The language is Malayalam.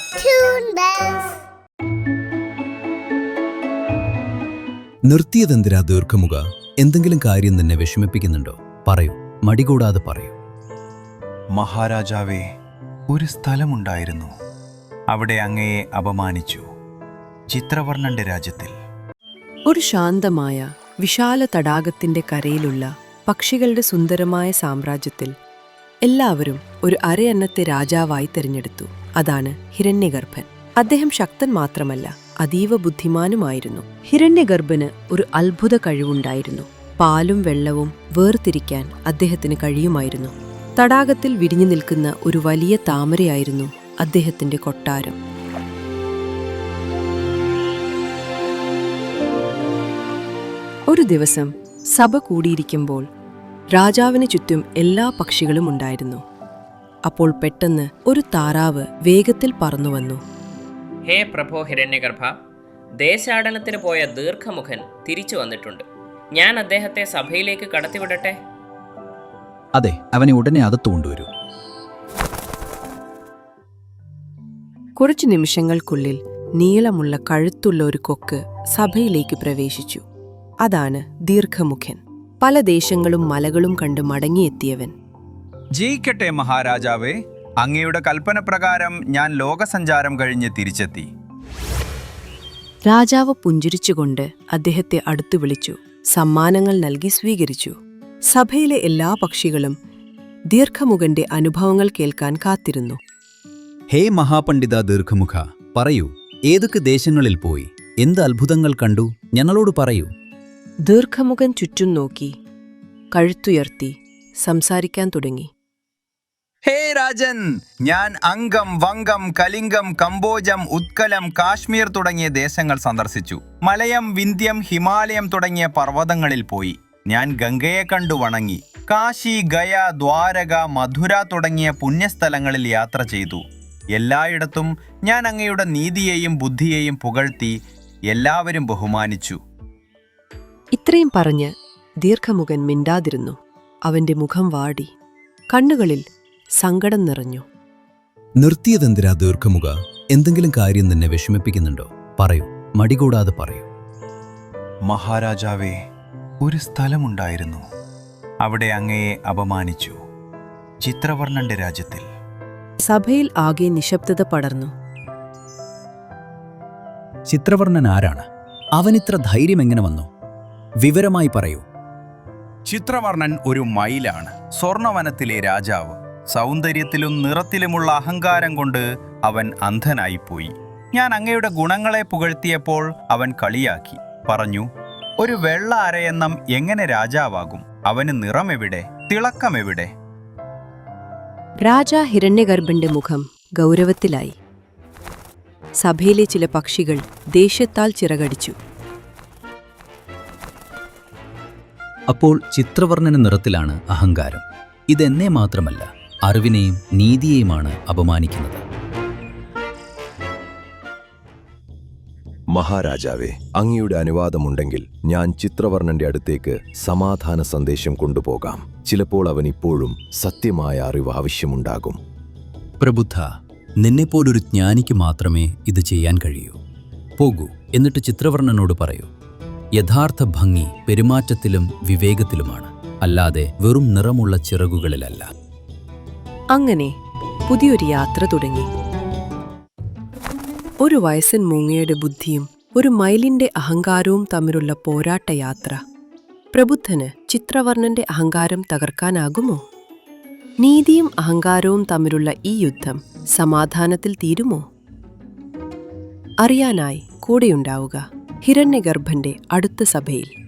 Toon Bells. നിർത്തിയതെന്തിനാ ദീർഘമുഖ? എന്തെങ്കിലും കാര്യം നിന്നെ വിഷമിപ്പിക്കുന്നുണ്ടോ? പറയൂ, മടികൂടാതെ പറയൂ. മഹാരാജാവേ, ഒരു സ്ഥലമുണ്ടായിരുന്നു. അവിടെ അങ്ങയെ അപമാനിച്ചു. ചിത്രവർണ്ണന്റെ രാജ്യത്തിൽ. ഒരു ശാന്തമായ വിശാല തടാകത്തിന്റെ കരയിലുള്ള പക്ഷികളുടെ സുന്ദരമായ സാമ്രാജ്യത്തിൽ എല്ലാവരും ഒരു അരയന്നത്തെ രാജാവായി തിരഞ്ഞെടുത്തു. അതാണ് ഹിരണ്യഗർഭൻ. അദ്ദേഹം ശക്തൻ മാത്രമല്ല, അതീവ ബുദ്ധിമാനുമായിരുന്നു. ഹിരണ്യഗർഭന് ഒരു അത്ഭുത കഴിവുണ്ടായിരുന്നു. പാലും വെള്ളവും വേർതിരിക്കാൻ അദ്ദേഹത്തിന് കഴിയുമായിരുന്നു. തടാകത്തിൽ വിരിഞ്ഞു നിൽക്കുന്ന ഒരു വലിയ താമരയായിരുന്നു അദ്ദേഹത്തിന്റെ കൊട്ടാരം. ഒരു ദിവസം സഭ കൂടിയിരിക്കുമ്പോൾ രാജാവിന് ചുറ്റും എല്ലാ പക്ഷികളും ഉണ്ടായിരുന്നു. അപ്പോൾ പെട്ടെന്ന് ഒരു താറാവ് വേഗത്തിൽ പറന്നു വന്നു. ഹേ പ്രഭോ ഹിരണ്യഗർഭ, ദേശാടനത്തിന് പോയ ദീർഘമുഖൻ തിരിച്ചു വന്നിട്ടുണ്ട്. ഞാൻ അദ്ദേഹത്തെ സഭയിലേക്ക് കടത്തിവിടട്ടെ? അതെ, അവനെ ഉടനെ അകത്തു കൊണ്ടുവരൂ. കുറച്ചു നിമിഷങ്ങൾക്കുള്ളിൽ നീളമുള്ള കഴുത്തുള്ള ഒരു കൊക്ക് സഭയിലേക്ക് പ്രവേശിച്ചു. അതാണ് ദീർഘമുഖൻ. പല ദേശങ്ങളും മലകളും കണ്ട് മടങ്ങിയെത്തിയവൻ. ജയിക്കട്ടെ മഹാരാജാവേ, അങ്ങയുടെ കൽപ്പന പ്രകാരം ഞാൻ ലോകസഞ്ചാരം കഴിഞ്ഞ് തിരിച്ചെത്തി. രാജാവ് പുഞ്ചിരിച്ചുകൊണ്ട് അദ്ദേഹത്തെ അടുത്തു വിളിച്ചു. സമ്മാനങ്ങൾ നൽകി സ്വീകരിച്ചു. സഭയിലെ എല്ലാ പക്ഷികളും ദീർഘമുഖന്റെ അനുഭവങ്ങൾ കേൾക്കാൻ കാത്തിരുന്നു. ഹേ മഹാപണ്ഡിത ദീർഘമുഖ, പറയൂ, ഏതൊക്കെ ദേശങ്ങളിൽ പോയി, എന്ത് അത്ഭുതങ്ങൾ കണ്ടു? ഞങ്ങളോട് പറയൂ. ദീർഘമുഖൻ ചുറ്റും നോക്കി, കഴുത്തുയർത്തി സംസാരിക്കാൻ തുടങ്ങി. ഹേ രാജൻ, ഞാൻ അംഗം, വംഗം, കലിംഗം, കംബോജം, ഉത്കലം, കാശ്മീർ തുടങ്ങിയ ദേശങ്ങൾ സന്ദർശിച്ചു. മലയം, വിന്ധ്യം, ഹിമാലയം തുടങ്ങിയ പർവ്വതങ്ങളിൽ പോയി. ഞാൻ ഗംഗയെ കണ്ടു വണങ്ങി. കാശി, ഗയ, ദ്വാരക, മധുര തുടങ്ങിയ പുണ്യസ്ഥലങ്ങളിൽ യാത്ര ചെയ്തു. എല്ലായിടത്തും ഞാൻ അങ്ങയുടെ നീതിയെയും ബുദ്ധിയെയും പുകഴ്ത്തി. എല്ലാവരും ബഹുമാനിച്ചു. ഇത്രയും പറഞ്ഞ് ദീർഘമുഖൻ മിണ്ടാതിരുന്നു. അവന്റെ മുഖം വാടി, കണ്ണുകളിൽ സങ്കടം നിറഞ്ഞു. നിർത്തിയതെന്തിനാ ദീർഘമുഖ? എന്തെങ്കിലും കാര്യം നിന്നെ വിഷമിപ്പിക്കുന്നുണ്ടോ? പറയൂ, മടികൂടാതെ പറയൂ. മഹാരാജാവേ, ഒരു സ്ഥലമുണ്ടായിരുന്നു. അവിടെ അങ്ങയെ അപമാനിച്ചു. ചിത്രവർണ്ണന്റെ രാജ്യത്തിൽ. സഭയിൽ ആകെ നിശബ്ദത പടർന്നു. ചിത്രവർണ്ണൻ ആരാണ്? അവനിത്ര ധൈര്യം എങ്ങനെ വന്നു? വിവരമായി പറയൂ. ചിത്രവർണ്ണൻ ഒരു മയിലാണ്. സ്വർണവനത്തിലെ രാജാവ്. സൗന്ദര്യത്തിലും നിറത്തിലുമുള്ള അഹങ്കാരം കൊണ്ട് അവൻ അന്ധനായിപ്പോയി. ഞാൻ അങ്ങയുടെ ഗുണങ്ങളെ പുകഴ്ത്തിയപ്പോൾ അവൻ കളിയാക്കി. പറഞ്ഞു, ഒരു വെള്ള അരയന്നം എങ്ങനെ രാജാവാകും? അവന് നിറമെവിടെ? തിളക്കമെവിടെ? രാജാ ഹിരണ്യഗർഭന്റെ മുഖം ഗൗരവത്തിലായി. സഭയിലെ ചില പക്ഷികൾ ദേഷ്യത്താൽ ചിറകടിച്ചു. അപ്പോൾ ചിത്രവർണ്ണന നിറത്തിലാണ് അഹങ്കാരം. ഇതെന്നെ മാത്രമല്ല, അറിവിനെയും നീതിയെയുമാണ് അപമാനിക്കുന്നത്. മഹാരാജാവേ, അങ്ങയുടെ അനുവാദമുണ്ടെങ്കിൽ ഞാൻ ചിത്രവർണ്ണന്റെ അടുത്തേക്ക് സമാധാന സന്ദേശം കൊണ്ടുപോകാം. ചിലപ്പോൾ അവൻ ഇപ്പോഴും സത്യമായ അറിവ് ആവശ്യമുണ്ടാകും. പ്രബുദ്ധ, നിന്നെപ്പോലൊരു ജ്ഞാനിക്ക് മാത്രമേ ഇത് ചെയ്യാൻ കഴിയൂ. പോകൂ, എന്നിട്ട് ചിത്രവർണ്ണനോട് പറയൂ. യഥാർത്ഥ ഭംഗി പെരുമാറ്റത്തിലും വിവേകത്തിലുമാണ്, അല്ലാതെ വെറും നിറമുള്ള ചിറകുകളിലല്ല. അങ്ങനെ പുതിയൊരു യാത്ര തുടങ്ങി. ഒരു വയസ്സൻ മൂങ്ങയുടെ ബുദ്ധിയും ഒരു മയിലിന്റെ അഹങ്കാരവും തമ്മിലുള്ള പോരാട്ട യാത്ര. പ്രബുദ്ധന് ചിത്രവർണ്ണന്റെ അഹങ്കാരം തകർക്കാനാകുമോ? നീതിയും അഹങ്കാരവും തമ്മിലുള്ള ഈ യുദ്ധം സമാധാനത്തിൽ തീരുമോ? അറിയാനായി കൂടെയുണ്ടാവുക ഹിരണ്യഗർഭന്റെ അടുത്ത സഭയിൽ.